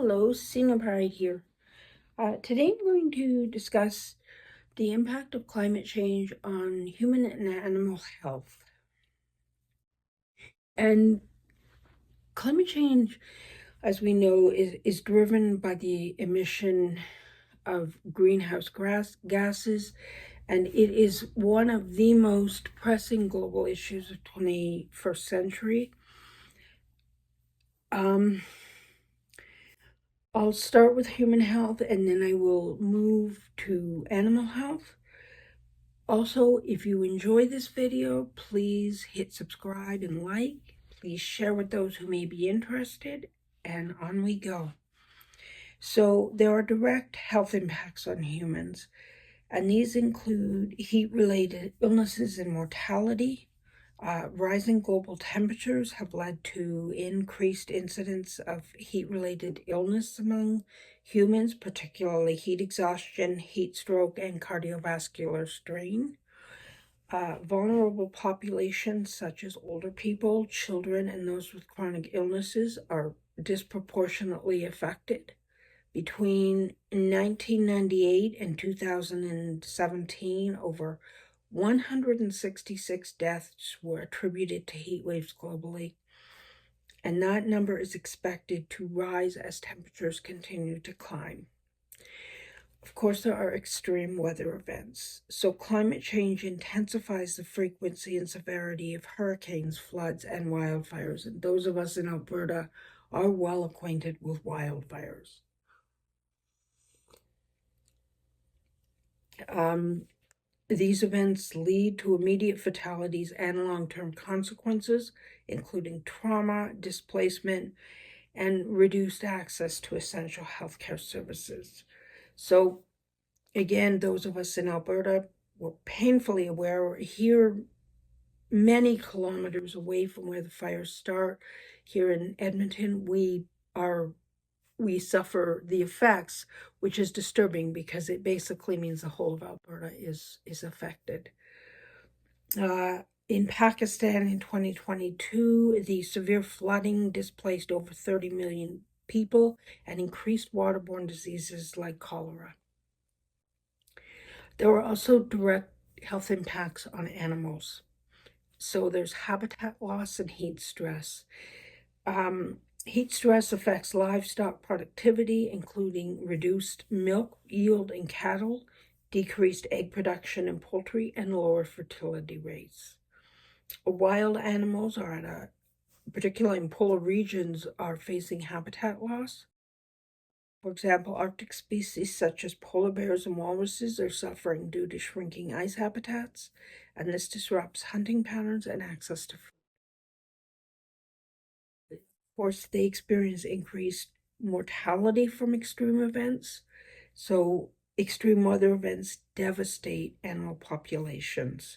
Hello, Senior Pride here. Today I'm going to discuss the impact of climate change on human and animal health. And climate change, as we know, is driven by the emission of greenhouse gases, and it is one of the most pressing global issues of 21st century. I'll start with human health and then I will move to animal health. Also, if you enjoy this video, please hit subscribe and like. Please share with those who may be interested, and on we go. So there are direct health impacts on humans, and these include heat-related illnesses and mortality. Rising global temperatures have led to increased incidence of heat-related illness among humans, particularly heat exhaustion, heat stroke, and cardiovascular strain. Vulnerable populations such as older people, children, and those with chronic illnesses are disproportionately affected. Between 1998 and 2017, over 166 deaths were attributed to heat waves globally, and that number is expected to rise as temperatures continue to climb. Of course, there are extreme weather events. So climate change intensifies the frequency and severity of hurricanes, floods, and wildfires. And those of us in Alberta are well acquainted with wildfires. These events lead to immediate fatalities and long-term consequences, including trauma, displacement, and reduced access to essential healthcare services. So again, those of us in Alberta were painfully aware. We're here many kilometers away from where the fires start. Here in Edmonton, we suffer the effects, which is disturbing because it basically means the whole of Alberta is affected. In Pakistan in 2022, the severe flooding displaced over 30 million people and increased waterborne diseases like cholera. There are also direct health impacts on animals. So there's habitat loss and heat stress. Heat stress affects livestock productivity, including reduced milk yield in cattle, decreased egg production in poultry, and lower fertility rates. Wild animals are particularly in polar regions, are facing habitat loss. For example, Arctic species such as polar bears and walruses are suffering due to shrinking ice habitats, and this disrupts hunting patterns and access to food. Of course, they experience increased mortality from extreme events. So extreme weather events devastate animal populations.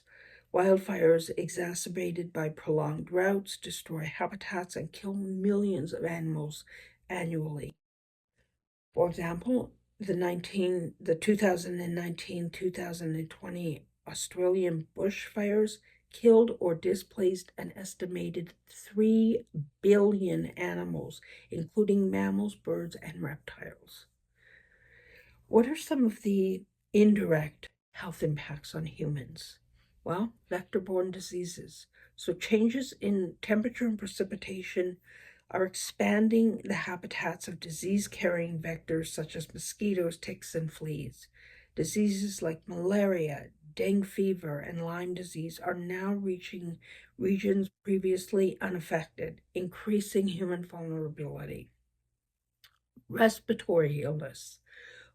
Wildfires exacerbated by prolonged droughts destroy habitats and kill millions of animals annually. For example, the 2019-2020 Australian bushfires killed or displaced an estimated 3 billion animals, including mammals, birds, and reptiles. What are some of the indirect health impacts on humans? Well, vector-borne diseases. So changes in temperature and precipitation are expanding the habitats of disease-carrying vectors such as mosquitoes, ticks, and fleas. Diseases like malaria, dengue fever, and Lyme disease are now reaching regions previously unaffected, increasing human vulnerability. Respiratory illness.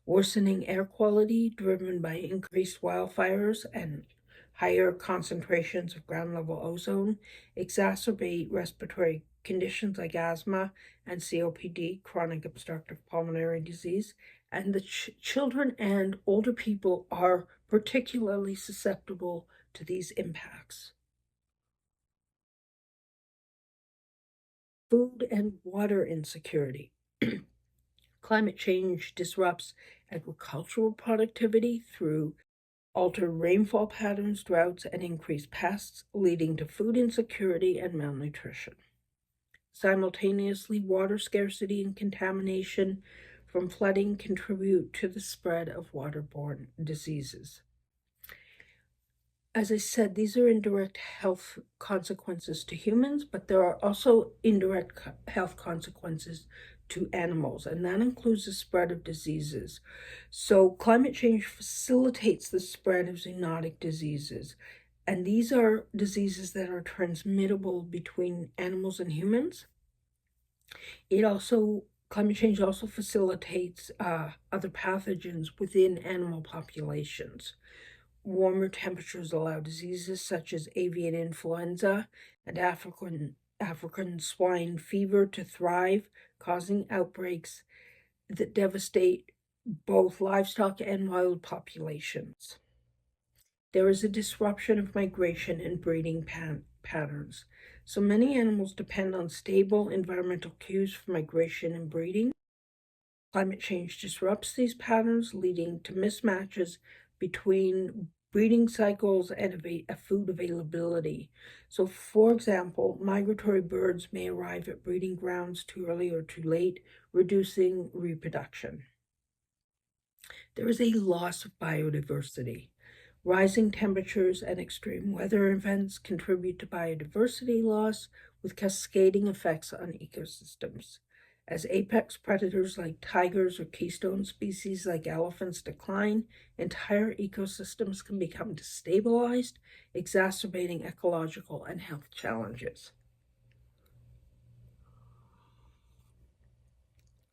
Worsening air quality driven by increased wildfires and higher concentrations of ground-level ozone exacerbate respiratory conditions like asthma and COPD, chronic obstructive pulmonary disease, and the children and older people are particularly susceptible to these impacts. Food and water insecurity. Climate change disrupts agricultural productivity through altered rainfall patterns, droughts, and increased pests, leading to food insecurity and malnutrition. Simultaneously, water scarcity and contamination from flooding contribute to the spread of waterborne diseases. As I said, these are indirect health consequences to humans, but there are also indirect health consequences to animals, and that includes the spread of diseases. So climate change facilitates the spread of zoonotic diseases, and these are diseases that are transmittable between animals and humans. Climate change also facilitates other pathogens within animal populations. Warmer temperatures allow diseases such as avian influenza and African swine fever to thrive, causing outbreaks that devastate both livestock and wild populations. There is a disruption of migration and breeding patterns. So many animals depend on stable environmental cues for migration and breeding. Climate change disrupts these patterns, leading to mismatches between breeding cycles and food availability. So, for example, migratory birds may arrive at breeding grounds too early or too late, reducing reproduction. There is a loss of biodiversity. Rising temperatures and extreme weather events contribute to biodiversity loss with cascading effects on ecosystems. As apex predators like tigers or keystone species like elephants decline, entire ecosystems can become destabilized, exacerbating ecological and health challenges.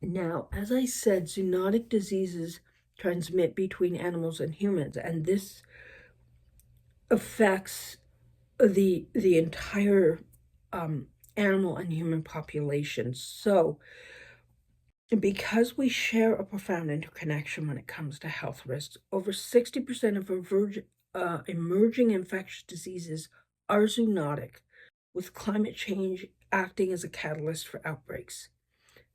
Now, as I said, zoonotic diseases transmit between animals and humans, and this affects the entire animal and human populations. So, because we share a profound interconnection when it comes to health risks, over 60% of emerging infectious diseases are zoonotic, with climate change acting as a catalyst for outbreaks.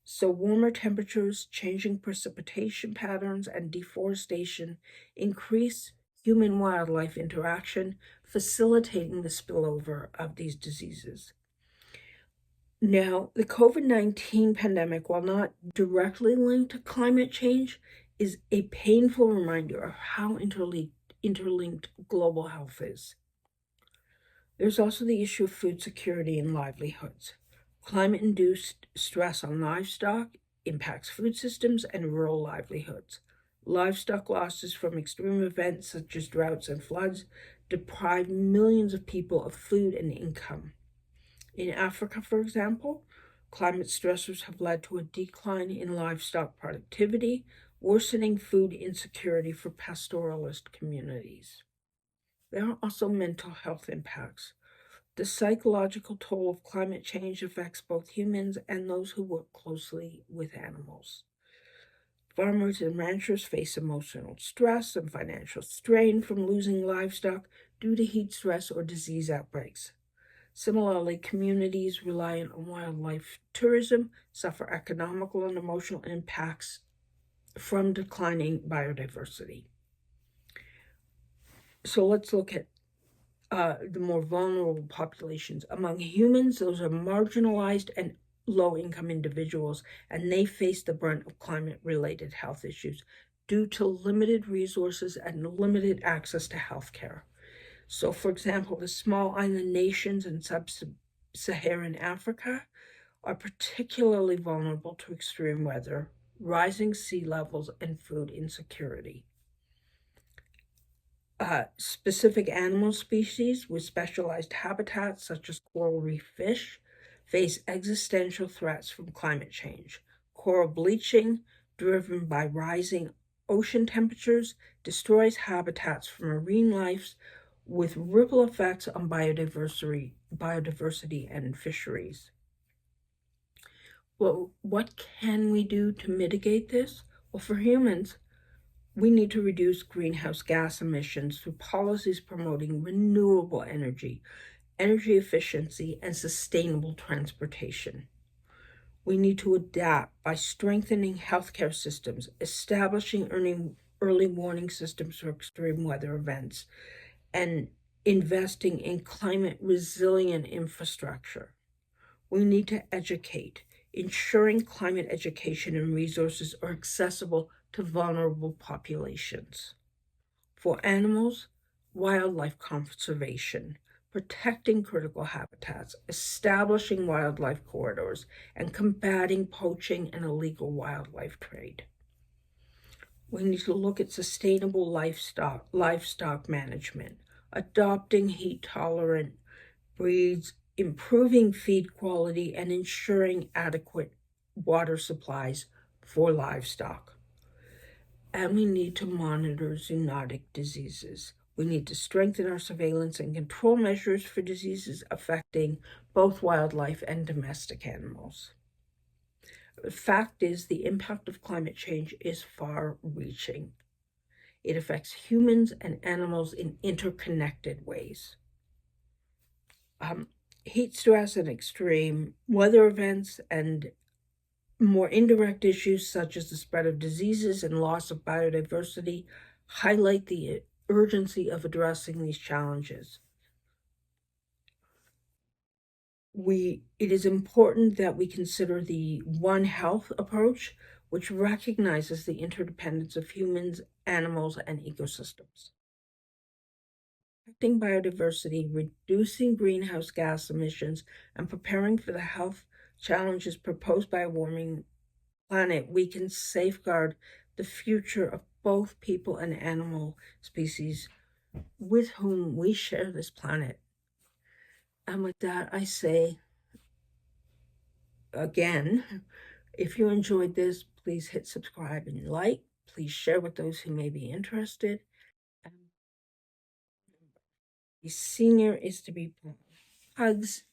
So, warmer temperatures, changing precipitation patterns, and deforestation increase human wildlife interaction, facilitating the spillover of these diseases. Now, the COVID-19 pandemic, while not directly linked to climate change, is a painful reminder of how interlinked global health is. There's also the issue of food security and livelihoods. Climate-induced stress on livestock impacts food systems and rural livelihoods. Livestock losses from extreme events such as droughts and floods deprive millions of people of food and income. In Africa, for example, climate stressors have led to a decline in livestock productivity, worsening food insecurity for pastoralist communities. There are also mental health impacts. The psychological toll of climate change affects both humans and those who work closely with animals. Farmers and ranchers face emotional stress and financial strain from losing livestock due to heat stress or disease outbreaks. Similarly, communities reliant on wildlife tourism suffer economical and emotional impacts from declining biodiversity. So let's look at the more vulnerable populations. Among humans, those are marginalized and low-income individuals, and they face the brunt of climate-related health issues due to limited resources and limited access to health care. So, for example, the small island nations in sub-Saharan Africa are particularly vulnerable to extreme weather, rising sea levels, and food insecurity. Specific animal species with specialized habitats, such as coral reef fish, face existential threats from climate change. Coral bleaching, driven by rising ocean temperatures, destroys habitats for marine life, with ripple effects on biodiversity and fisheries. Well, what can we do to mitigate this? Well, for humans, we need to reduce greenhouse gas emissions through policies promoting renewable energy, energy efficiency, and sustainable transportation. We need to adapt by strengthening healthcare systems, establishing early warning systems for extreme weather events, and investing in climate resilient infrastructure. We need to educate, ensuring climate education and resources are accessible to vulnerable populations. For animals, wildlife conservation, protecting critical habitats, establishing wildlife corridors, and combating poaching and illegal wildlife trade. We need to look at sustainable livestock management, adopting heat-tolerant breeds, improving feed quality, and ensuring adequate water supplies for livestock. And we need to monitor zoonotic diseases. We need to strengthen our surveillance and control measures for diseases affecting both wildlife and domestic animals. The fact is, the impact of climate change is far-reaching. It affects humans and animals in interconnected ways. Heat stress and extreme weather events and more indirect issues such as the spread of diseases and loss of biodiversity highlight the urgency of addressing these challenges. It is important that we consider the One Health approach, which recognizes the interdependence of humans, animals, and ecosystems. Protecting biodiversity, reducing greenhouse gas emissions, and preparing for the health challenges proposed by a warming planet, we can safeguard the future of both people and animal species with whom we share this planet. And with that, I say again, if you enjoyed this, please hit subscribe and like. Please share with those who may be interested. And the senior is to be proud. Hugs.